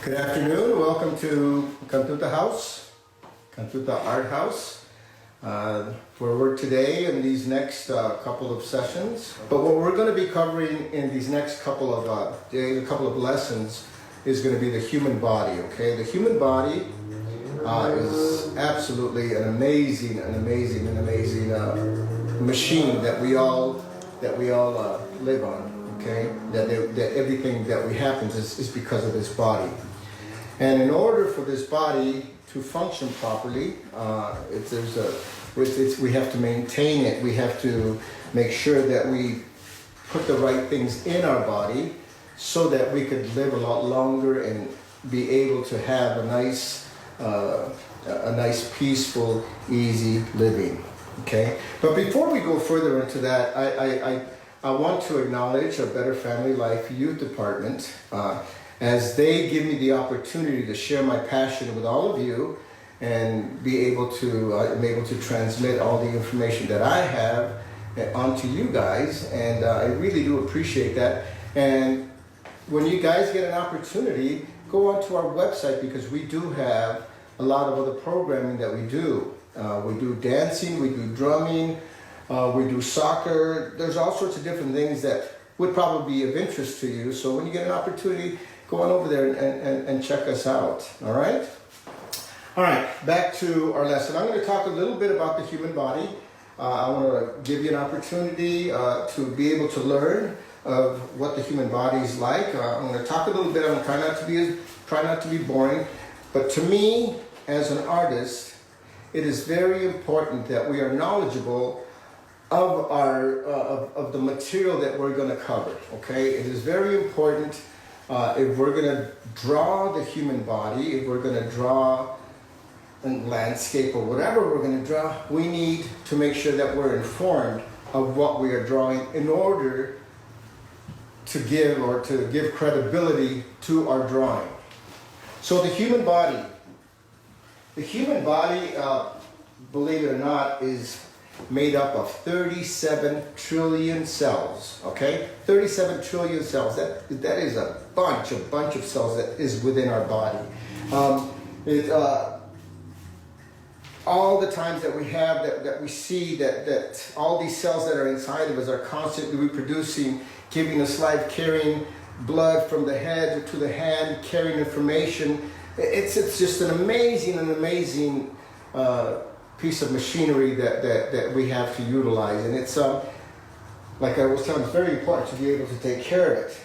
Good afternoon. Welcome to Cantuta House, Cantuta Art House, for work today and these next couple of sessions. But what we're going to be covering in these next couple of days, a couple of lessons, is going to be the human body. Okay, the human body is absolutely an amazing machine that we all live on. Okay, that everything that we happens is because of this body. And in order for this body to function properly, we have to maintain it. We have to make sure that we put the right things in our body so that we could live a lot longer and be able to have a nice, peaceful, easy living. Okay. But before we go further into that, I want to acknowledge our Better Family Life Youth Department as they give me the opportunity to share my passion with all of you and be able to transmit all the information that I have onto you guys, and I really do appreciate that. And when you guys get an opportunity, go onto our website, because we do have a lot of other programming that we do. We do dancing, we do drumming, we do soccer. There's all sorts of different things that would probably be of interest to you. So when you get an opportunity, go on over there and check us out. All right? All right, back to our lesson. I'm going to talk a little bit about the human body. I want to give you an opportunity to be able to learn of what the human body is like. I'm going to talk a little bit. I'm trying not to be boring. But to me, as an artist, it is very important that we are knowledgeable of of the material that we're going to cover. Okay, it is very important if we're going to draw the human body, if we're going to draw a landscape or whatever we're going to draw, we need to make sure that we're informed of what we are drawing in order to give credibility to our drawing. So the human body, believe it or not, is made up of 37 trillion cells. Okay, 37 trillion cells. That is a bunch of cells that is within our body. All the times that we have that we see that all these cells that are inside of us are constantly reproducing, giving us life, carrying blood from the head to the hand, carrying information. It's just an amazing piece of machinery that we have to utilize, and it's like I was telling, it's very important to be able to take care of it.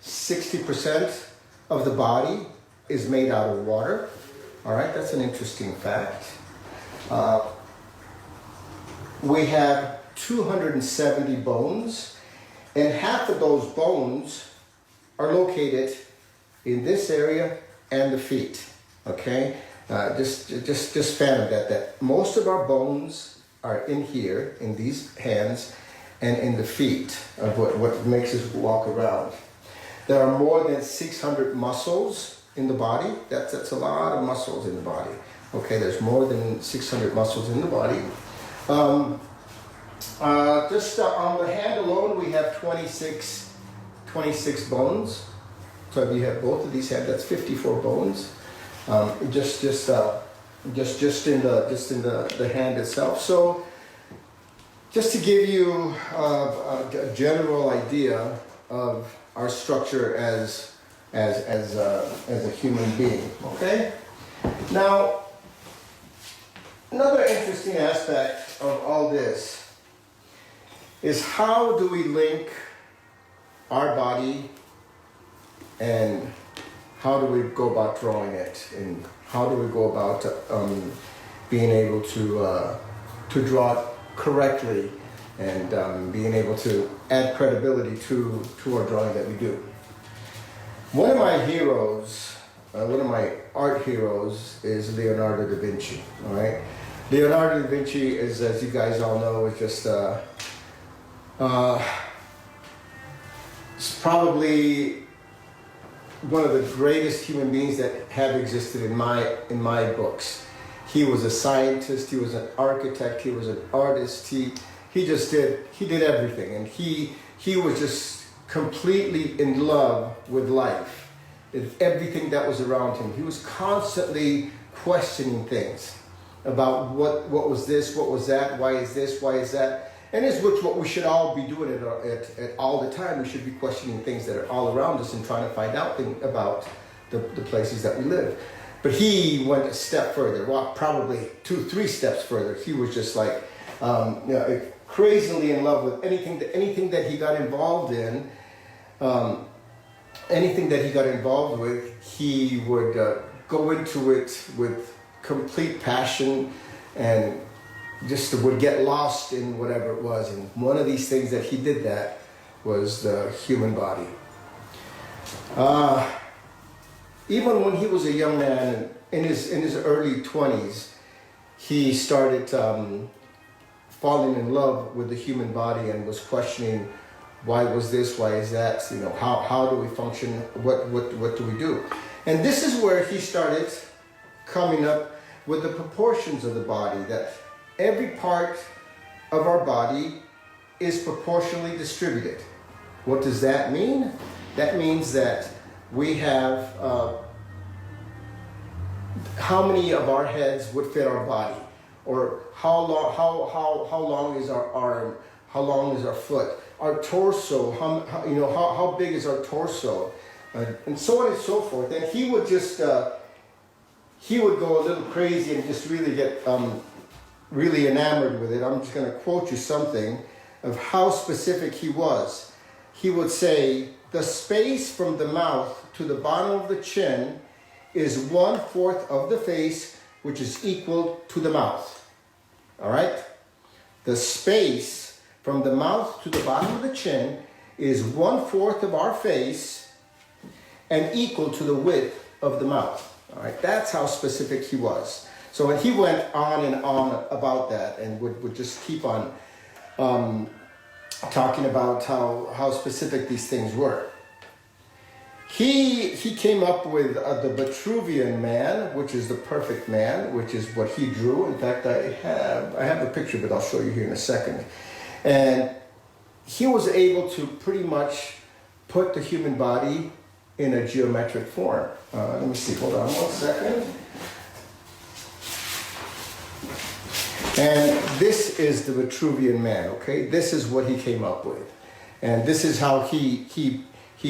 60% of the body is made out of water. All right, that's an interesting fact. We have 270 bones, and half of those bones are located in this area and the feet. Okay, just fathom that most of our bones are in here, in these hands, and in the feet of what makes us walk around. There are more than 600 muscles in the body. That's a lot of muscles in the body. Okay, there's more than 600 muscles in the body. Just on the hand alone, we have 26 bones. So if you have both of these hands, that's 54 bones. Just in the hand itself. So just to give you a general idea of our structure as a human being. Okay. Now, another interesting aspect of all this is, how do we link our body, and how do we go about drawing it, and how do we go about being able to draw it correctly, and being able to add credibility to our drawing that we do. One of my heroes, one of my art heroes, is Leonardo Da Vinci. All right, Leonardo Da Vinci is, as you guys all know, is just it's probably one of the greatest human beings that have existed in my books. He was a scientist, he was an architect, he was an artist, he did everything, and he was just completely in love with life. everything that was around him. He was constantly questioning things about what was this, what was that, why is this, why is that. And it's what we should all be doing at all the time. We should be questioning things that are all around us and trying to find out about the places that we live. But he went a step further, well, probably 2-3 steps further. He was just like crazily in love with anything that he got involved in. Anything that he got involved with, he would go into it with complete passion and just would get lost in whatever it was. And one of these things that he did that was the human body. Even when he was a young man, in his early 20s, he started falling in love with the human body and was questioning, why was this, why is that, how do we function, what do we do? And this is where he started coming up with the proportions of the body, that every part of our body is proportionally distributed. What does that mean? That means that we have how many of our heads would fit our body, or how long is our arm, how long is our foot, our torso, how big is our torso, and so on and so forth. And he would just he would go a little crazy and just really get really enamored with it. I'm just going to quote you something of how specific he was. He would say, the space from the mouth to the bottom of the chin is 1/4 of the face, which is equal to the mouth. All right? The space from the mouth to the bottom of the chin is 1/4 of our face and equal to the width of the mouth. All right? That's how specific he was. So when he went on and on about that and would just keep on talking about how specific these things were. He came up with the Vitruvian man, which is the perfect man, which is what he drew. In fact, I have a picture, but I'll show you here in a second. And he was able to pretty much put the human body in a geometric form. Let me see, hold on 1 second. And this is the Vitruvian man, okay? This is what he came up with. And this is how he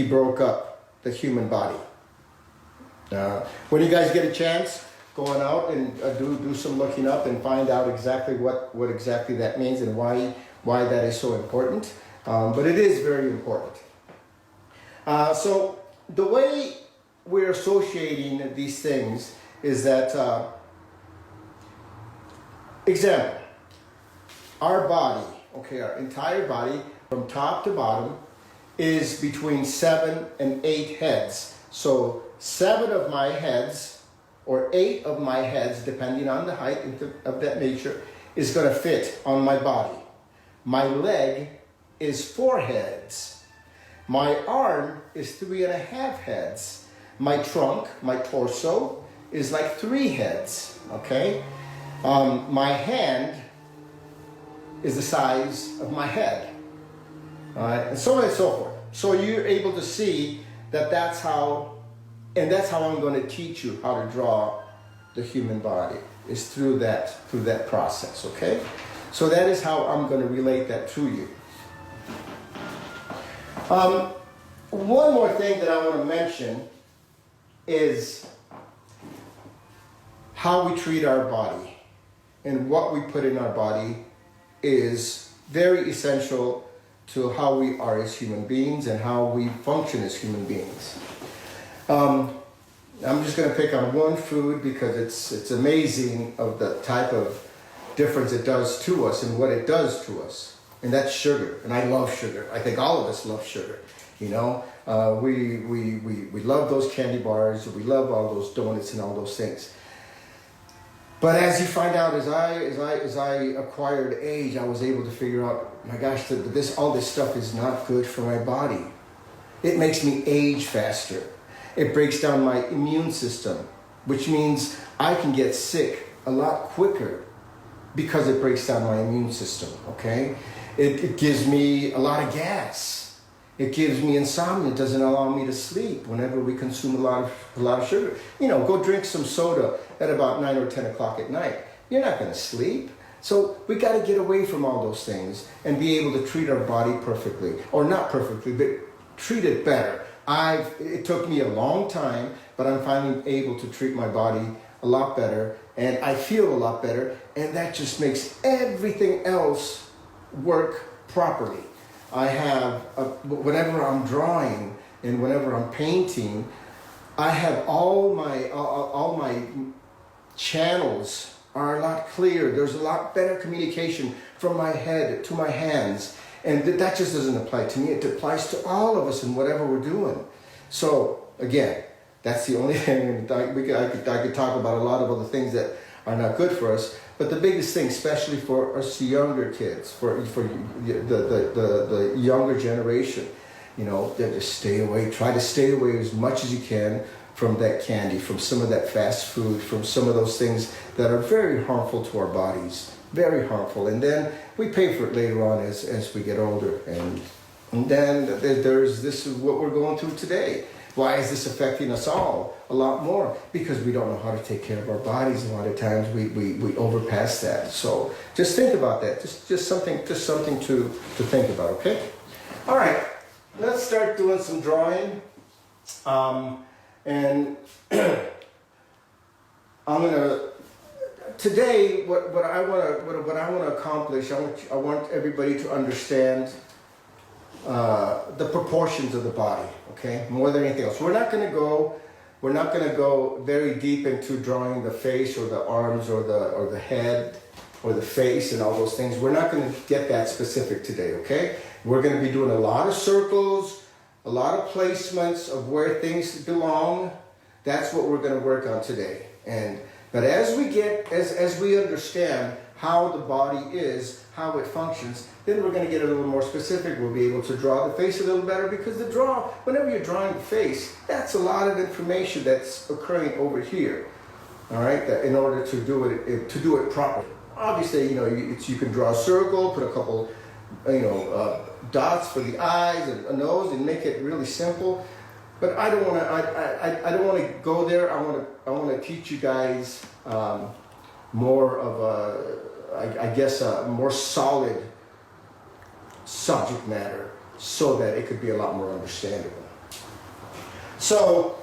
broke up the human body. When you guys get a chance, go on out and do some looking up and find out exactly what exactly that means and why that is so important. But it is very important. So the way we're associating these things is that, example, our body, okay, our entire body from top to bottom is between 7 and 8 heads. So 7 of my heads, or 8 of my heads, depending on the height of that nature, is going to fit on my body. My leg is 4 heads. My arm is 3.5 heads. My trunk, my torso, is like 3 heads, okay? My hand is the size of my head. All right, and so on and so forth. So you're able to see that that's how I'm going to teach you how to draw the human body, is through that process, okay? So that is how I'm going to relate that to you. One more thing that I want to mention is how we treat our body and what we put in our body is very essential to how we are as human beings and how we function as human beings. I'm just going to pick on one food because it's amazing of the type of difference it does to us and what it does to us. And that's sugar. And I love sugar. I think all of us love sugar. We love those candy bars. We love all those donuts and all those things. But as you find out, as I acquired age, I was able to figure out, my gosh, all this stuff is not good for my body. It makes me age faster. It breaks down my immune system, which means I can get sick a lot quicker because it breaks down my immune system, okay? It gives me a lot of gas. It gives me insomnia. It doesn't allow me to sleep whenever we consume a lot of sugar. You know, go drink some soda at about 9 or 10 o'clock at night. You're not going to sleep. So we got to get away from all those things and be able to treat our body perfectly, or not perfectly, but treat it better. It took me a long time, but I'm finally able to treat my body a lot better, and I feel a lot better, and that just makes everything else work properly. I have, whenever I'm drawing and whenever I'm painting, I have all my channels are a lot clearer. There's a lot better communication from my head to my hands. And that just doesn't apply to me. It applies to all of us in whatever we're doing. So again, that's the only thing. I could talk about a lot of other things that are not good for us. But the biggest thing, especially for us younger kids, for the younger generation, you know, that just stay away. Try to stay away as much as you can from that candy, from some of that fast food, from some of those things that are very harmful to our bodies, very harmful. And then we pay for it later on as we get older. And then this is what we're going through today. Why is this affecting us all a lot more? Because we don't know how to take care of our bodies. A lot of times we overpass that. So just think about that. Just something to think about. Okay. All right. Let's start doing some drawing. And I'm gonna today. What I want to accomplish. I want everybody to understand the proportions of the body. Okay, more than anything else. We're not going to go very deep into drawing the face or the arms or the head or the face and all those things. We're not going to get that specific today. Okay, we're going to be doing a lot of circles, a lot of placements of where things belong. That's what we're going to work on today. But as we understand how the body is, how it functions, then we're going to get a little more specific. We'll be able to draw the face a little better, because whenever you're drawing the face, that's a lot of information that's occurring over here. All right, that in order to do it properly. Obviously, you know, you can draw a circle, put a couple, dots for the eyes and a nose, and make it really simple. But I don't want to go there. I want to teach you guys more of a more solid subject matter, so that it could be a lot more understandable. So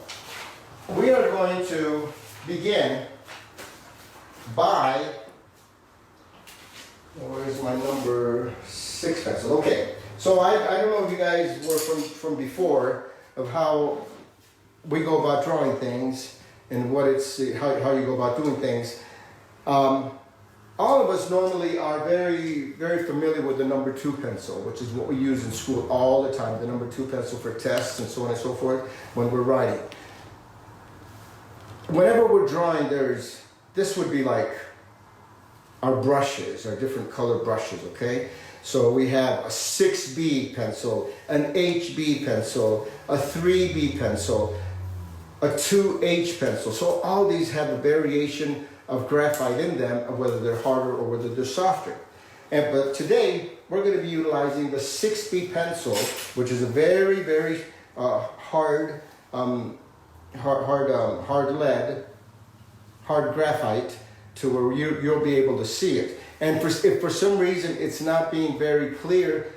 we are going to begin by, where's my number 6 pencil? Okay, so I don't know if you guys were from before, of how we go about drawing things and how you go about doing things. All of us normally are very, very familiar with the number 2 pencil, which is what we use in school all the time, the number 2 pencil for tests and so on and so forth when we're writing. Whenever we're drawing, this would be like our brushes, our different color brushes, okay? So we have a 6B pencil, an HB pencil, a 3B pencil, a 2H pencil. So all these have a variation of graphite in them, of whether they're harder or whether they're softer. But today we're going to be utilizing the 6B pencil, which is a very, very hard lead, hard graphite, to where you'll be able to see it. And if for some reason it's not being very clear,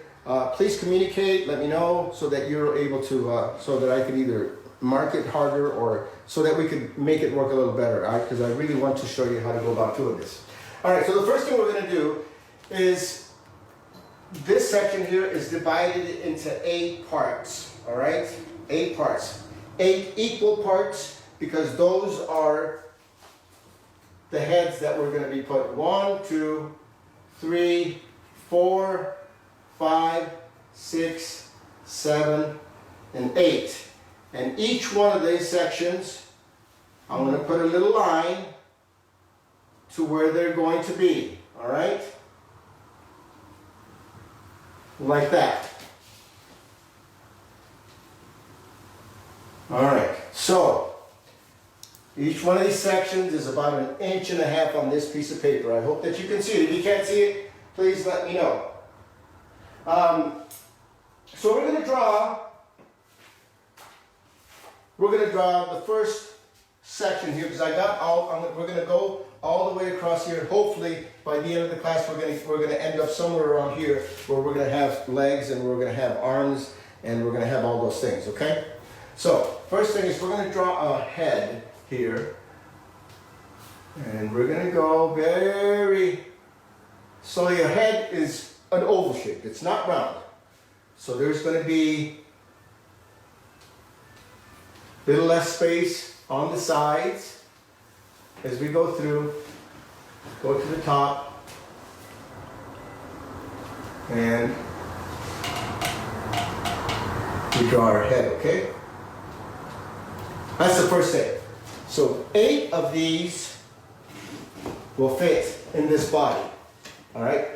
please communicate. Let me know, so that you're able to, so that I can either mark it harder, or so that we could make it work a little better, because I really want to show you how to go about doing this. All right, so the first thing we're going to do is, this section here is divided into 8 parts, all right? 8 parts. 8 equal parts, because those are the heads that we're going to be put 1, 2, 3, 4, 5, 6, 7, and 8. And each one of these sections, I'm going to put a little line to where they're going to be, all right? Like that. All right, so each one of these sections is about 1.5 inches on this piece of paper. I hope that you can see it. If you can't see it, please let me know. So we're gonna draw the first section here because we're gonna go all the way across here. Hopefully by the end of the class we're gonna end up somewhere around here where we're gonna have legs and we're gonna have arms and we're gonna have all those things, okay? So first thing is we're gonna draw a head here. And we're gonna go so your head is an oval shape, it's not round. So there's gonna be a little less space on the sides as we go through, go to the top, and we draw our head, okay? That's the first thing. So 8 of these will fit in this body, all right?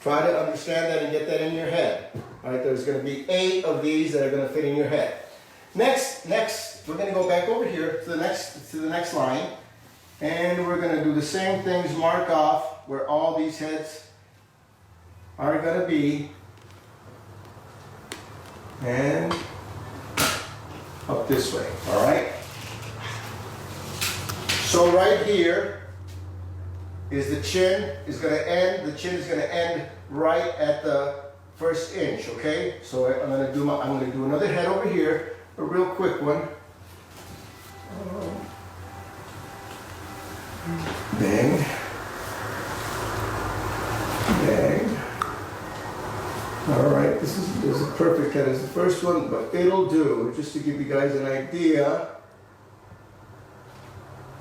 Try to understand that and get that in your head. All right, there's gonna be 8 of these that are gonna fit in your head. Next, we're gonna go back over here to the next line, and we're gonna do the same things, mark off where all these heads are gonna be, and up this way, all right? So right here is the chin is gonna end right at the first inch, okay? So I'm gonna do another head over here, a real quick one. Bang. Bang. All right, this is a perfect head as the first one, but it'll do, just to give you guys an idea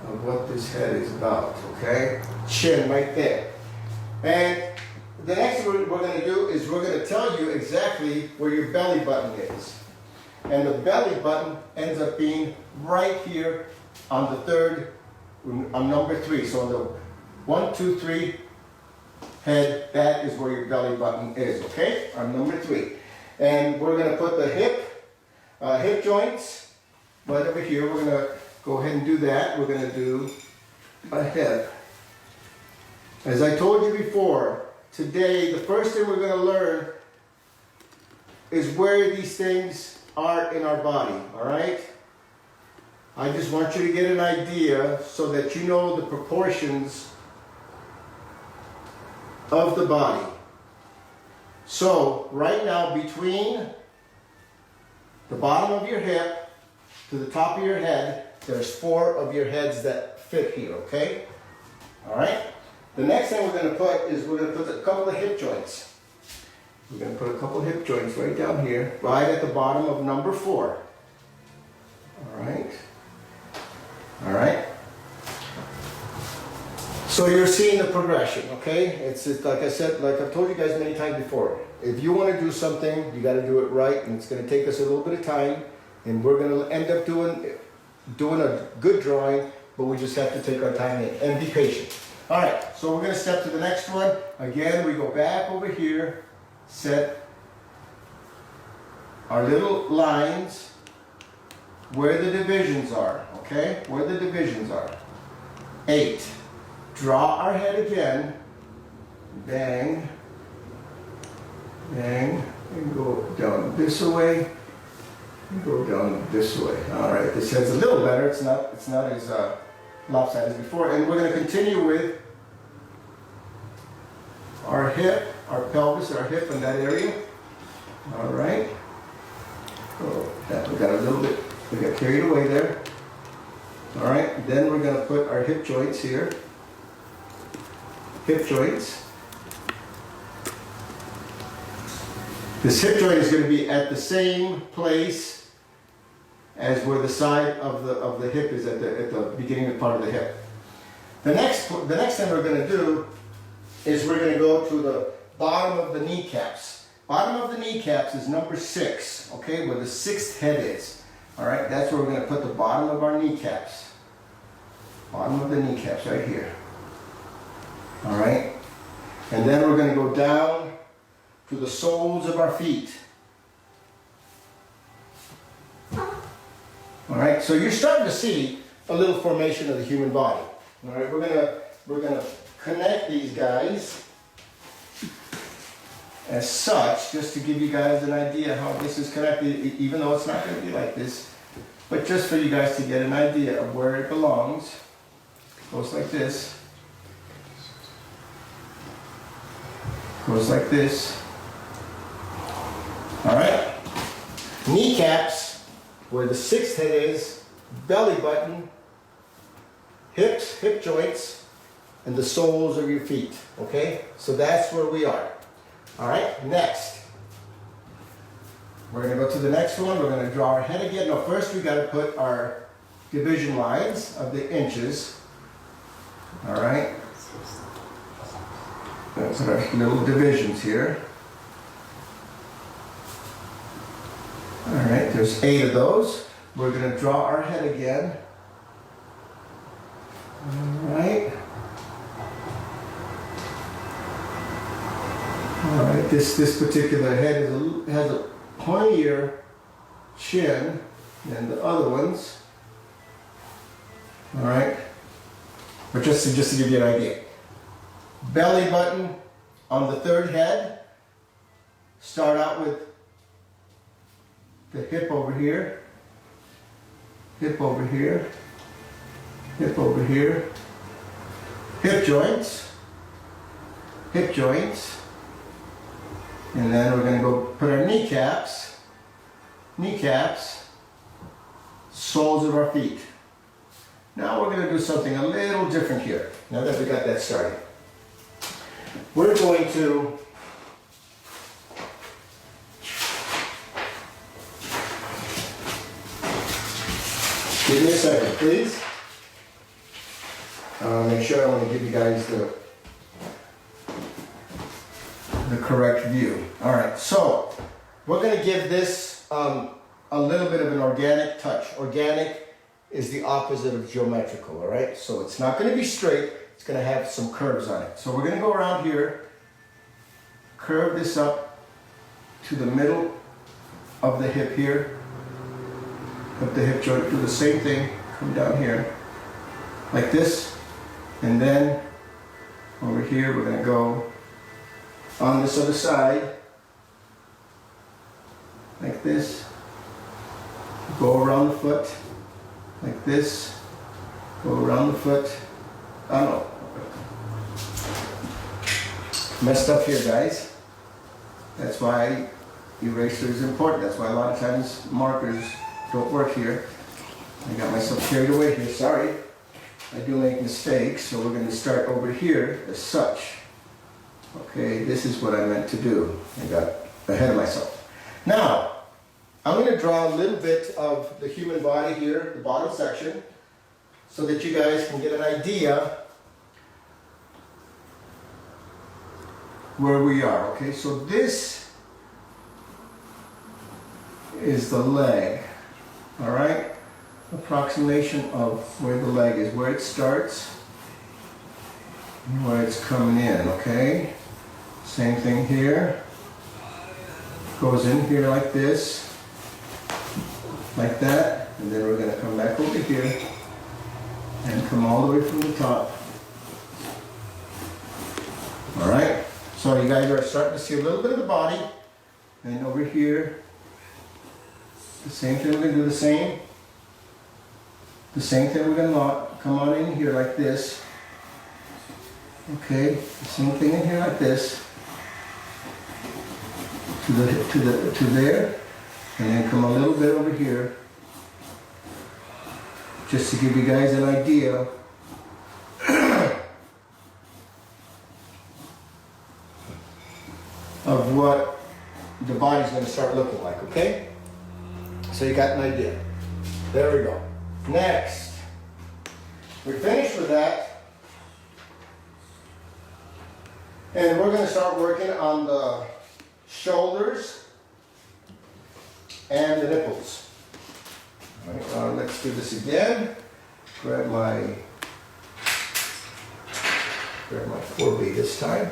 of what this head is about, okay? Chin right there. And the next thing we're going to do is we're going to tell you exactly where your belly button is. And the belly button ends up being right here on the third, on number 3. So on the 1, 2, 3 head, that is where your belly button is, okay? On number 3. And we're going to put the hip joints right over here. We're going to go ahead and do that. We're going to do a hip. As I told you before, today the first thing we're going to learn is where these things are in our body, all right? I just want you to get an idea so that you know the proportions of the body. So right now, between the bottom of your hip to the top of your head, there's 4 of your heads that fit here, okay? All right? The next thing we're going to put is we're going to put a couple of hip joints. We're going to put a couple of hip joints right down here, right at the bottom of number 4. All right? All right? So you're seeing the progression, okay? It's like I said, like I've told you guys many times before, if you want to do something, you got to do it right, and it's going to take us a little bit of time, and we're going to end up doing a good drawing, but we just have to take our time and be patient. All right, so we're going to step to the next one. Again, we go back over here, set our little lines where the divisions are, okay? Where the divisions are. 8. Draw our head again. Bang. Bang. And go down this way. Go down this way. All right, this head's a little better. It's not as lopsided as before. And we're going to continue with our hip, our pelvis, our hip in that area. All right. Oh, we got a little bit, we got carried away there. All right, then we're going to put our hip joints here. Hip joints. This hip joint is going to be at the same place as where the side of the hip is at the beginning part of the hip. The next thing we're going to do is we're going to go to the bottom of the kneecaps. Bottom of the kneecaps is number 6, okay, where the 6th head is. All right, that's where we're going to put the bottom of our kneecaps. Bottom of the kneecaps right here. All right, and then we're going to go down to the soles of our feet. All right, so you're starting to see a little formation of the human body. All right, we're gonna connect these guys. as such, just to give you guys an idea how this is connected, even though it's not going to be like this, but just for you guys to get an idea of where it belongs. It goes like this. Goes like this. All right. Kneecaps, where the 6th head is, belly button, hips, hip joints, and the soles of your feet. Okay? So that's where we are. All right, next. We're going to go to the next one. We're going to draw our head again. No, first we got to put our division lines of the inches. All right. Those are our little divisions here. All right, there's 8 of those. We're going to draw our head again. All right. All right, this particular head has a pointier chin than the other ones. All right, but just to give you an idea. Belly button on the 3rd head. Start out with the hip over here, hip over here, hip over here, hip joints, and then we're going to go put our kneecaps, soles of our feet. Now we're going to do something a little different here, now that we got that started. We're going to give me a second, please. Make sure I want to give you guys the correct view. All right, so we're going to give this a little bit of an organic touch. Organic is the opposite of geometrical, all right? So it's not going to be straight. It's going to have some curves on it. So we're going to go around here, curve this up to the middle of the hip here, of the hip joint, do the same thing, come down here, like this, and then over here we're going to go on this other side, like this, go around the foot, like this, go around the foot. I don't know. Messed up here, guys. That's why eraser is important. That's why a lot of times markers don't work here. I got myself carried away here, sorry. I do make mistakes, so we're going to start over here as such. Okay, this is what I meant to do. I got ahead of myself. Now, I'm going to draw a little bit of the human body here, the bottom section, so that you guys can get an idea where we are. Okay, so this is the leg. All right, approximation of where the leg is, where it starts and where it's coming in. Okay, same thing here. Goes in here like this, like that, and then we're going to come back over here and come all the way from the top. All right, so you guys are starting to see a little bit of the body, and over here, the same thing. We're going to do the same thing. We're going to come on in here like this. Okay, the same thing in here like this. To there, and then come a little bit over here, just to give you guys an idea of what the body's going to start looking like. Okay, so you got an idea. There we go. Next, we're finished with that, and we're going to start working on the shoulders and the nipples. All right, let's do this again. Grab my 4B this time.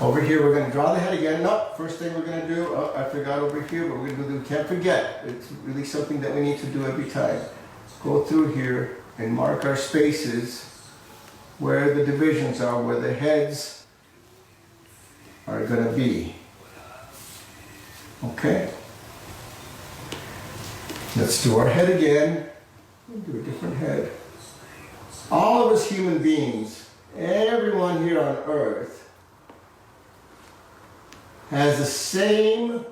Over here, we're going to draw the head again. No, first thing we're going to do, oh, I forgot over here, but we're going to do, can't forget. It's really something that we need to do every time. Go through here and mark our spaces where the divisions are, where the heads are going to be. Okay? Let's do our head again. We'll do a different head. All of us human beings, everyone here on earth, has the same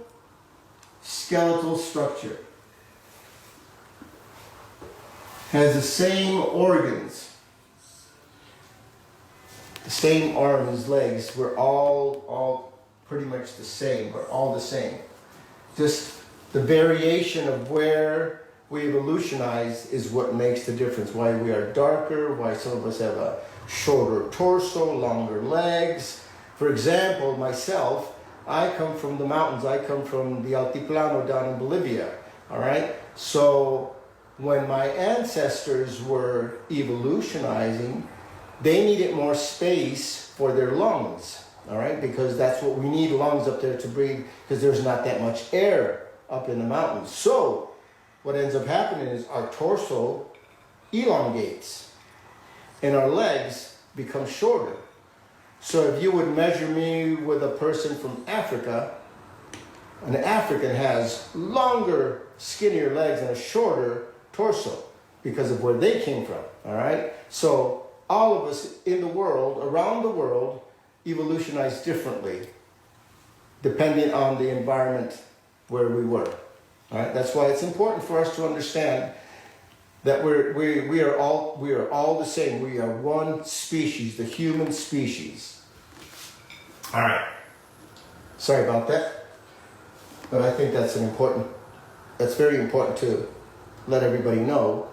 skeletal structure, has the same organs, the same arms, legs. We're all pretty much the same. We're all the same. Just the variation of where we evolutionize is what makes the difference. Why we are darker, why some of us have a shorter torso, longer legs. For example, myself, I come from the mountains. I come from the Altiplano down in Bolivia, all right? So when my ancestors were evolutionizing, they needed more space for their lungs, all right? Because that's what we need, lungs up there to breathe, because there's not that much air up in the mountains. So what ends up happening is our torso elongates and our legs become shorter. So if you would measure me with a person from Africa, an African has longer, skinnier legs and a shorter torso because of where they came from, all right? So all of us in the world, around the world, evolutionize differently depending on the environment where we were, all right? That's why it's important for us to understand that we are all the same. We are one species, the human species. All right. Sorry about that, but I think that's very important to let everybody know.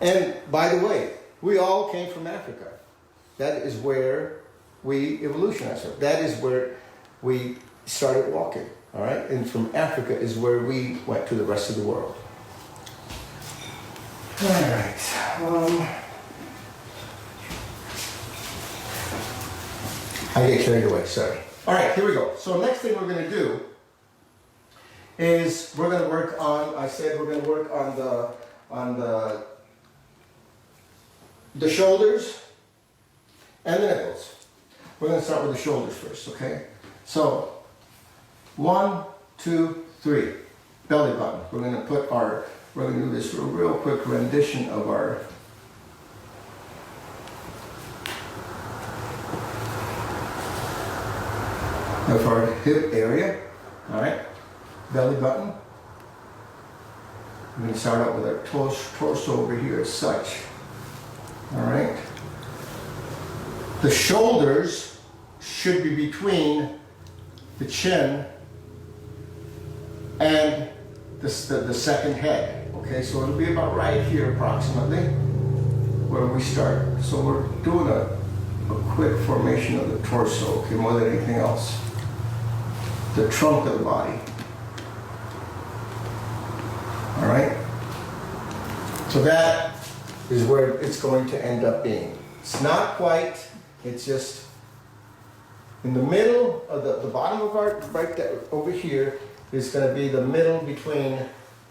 And by the way, we all came from Africa. That is where we evolutionized. That is where we started walking, all right? And from Africa is where we went to the rest of the world. All right. I get carried away, sorry. All right, here we go. So next thing we're going to do is we're going to work on, I said we're going to work on the shoulders and the nipples. We're going to start with the shoulders first, okay? So 1, 2, 3, belly button. We're going to do this real quick rendition of our hip area. All right, belly button. We're going to start out with our torso over here as such. All right. The shoulders should be between the chin and the second head. Okay, so it'll be about right here approximately where we start. So we're doing a quick formation of the torso, okay, more than anything else. The trunk of the body. All right? So that is where it's going to end up being. It's not quite, it's just in the middle of the bottom of our, right there, over here, is going to be the middle between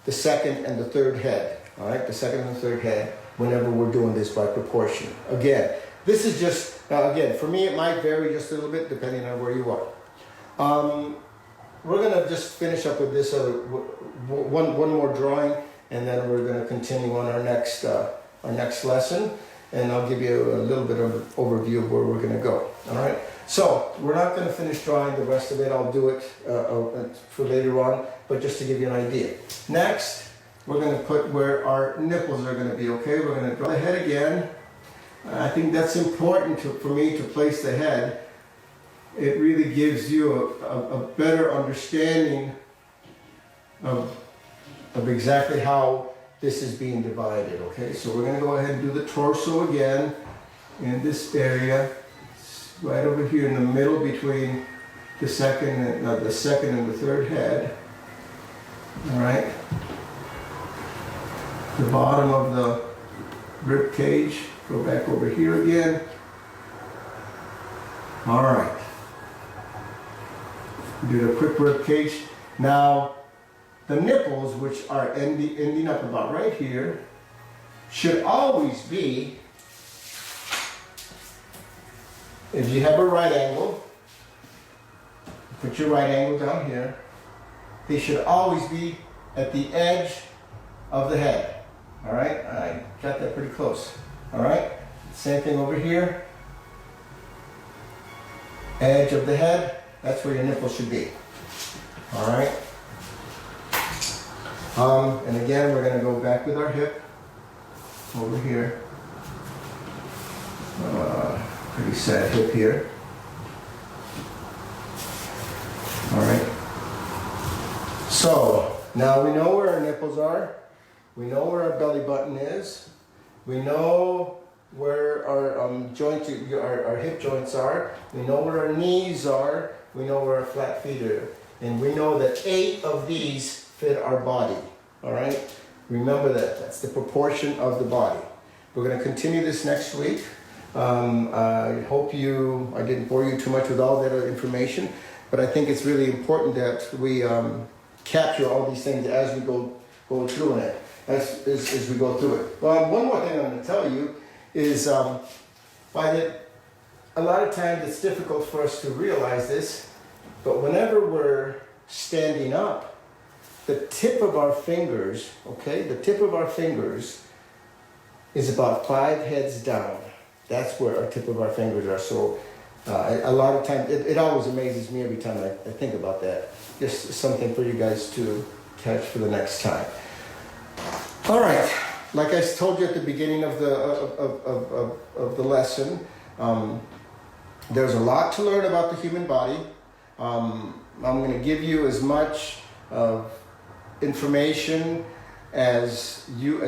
the second and the third head. All right, the second and the third head, whenever we're doing this by proportion. Again, this is just, again, for me it might vary just a little bit depending on where you are. We're going to just finish up with this one more drawing, and then we're going to continue on our next lesson, and I'll give you a little bit of an overview of where we're going to go. All right. So we're not going to finish drawing the rest of it. I'll do it for later on, but just to give you an idea. Next, we're going to put where our nipples are going to be. Okay. We're going to draw the head again. I think that's important for me to place the head. It really gives you a better understanding of exactly how this is being divided, okay? So we're going to go ahead and do the torso again in this area, right over here in the middle between the second and the third head, all right? The bottom of the rib cage, go back over here again. All right. Do the quick rib cage. Now, the nipples, which are ending up about right here, should always be, if you have a right angle, put your right angle down here, they should always be at the edge of the head. All right, I got that pretty close. All right, same thing over here. Edge of the head, that's where your nipples should be. All right. And again, we're going to go back with our hip over here. Pretty sad hip here. All right. So now we know where our nipples are. We know where our belly button is. We know where our our hip joints are. We know where our knees are. We know where our flat feet are. And we know that 8 of these fit our body. All right? Remember that. That's the proportion of the body. We're going to continue this next week. I hope I didn't bore you too much with all that information, but I think it's really important that we capture all these things as we go through it, as we go through it. Well, one more thing I'm going to tell you is a lot of times it's difficult for us to realize this, but whenever we're standing up, the tip of our fingers, okay, the tip of our fingers is about 5 heads down. That's where our tip of our fingers are. So a lot of times, it always amazes me every time I think about that. Just something for you guys to catch for the next time. All right, like I told you at the beginning of the lesson, there's a lot to learn about the human body. I'm going to give you as much information as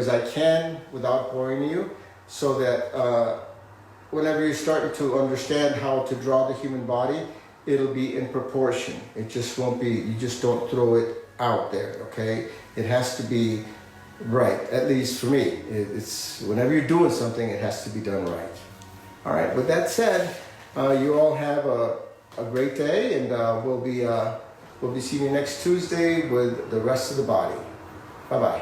I can without boring you, so that whenever you're starting to understand how to draw the human body, it'll be in proportion. It just won't be, you just don't throw it out there, okay? It has to be right, at least for me. It's whenever you're doing something, it has to be done right. All right, with that said, you all have a great day, and we'll be seeing you next Tuesday with the rest of the body. Bye-bye.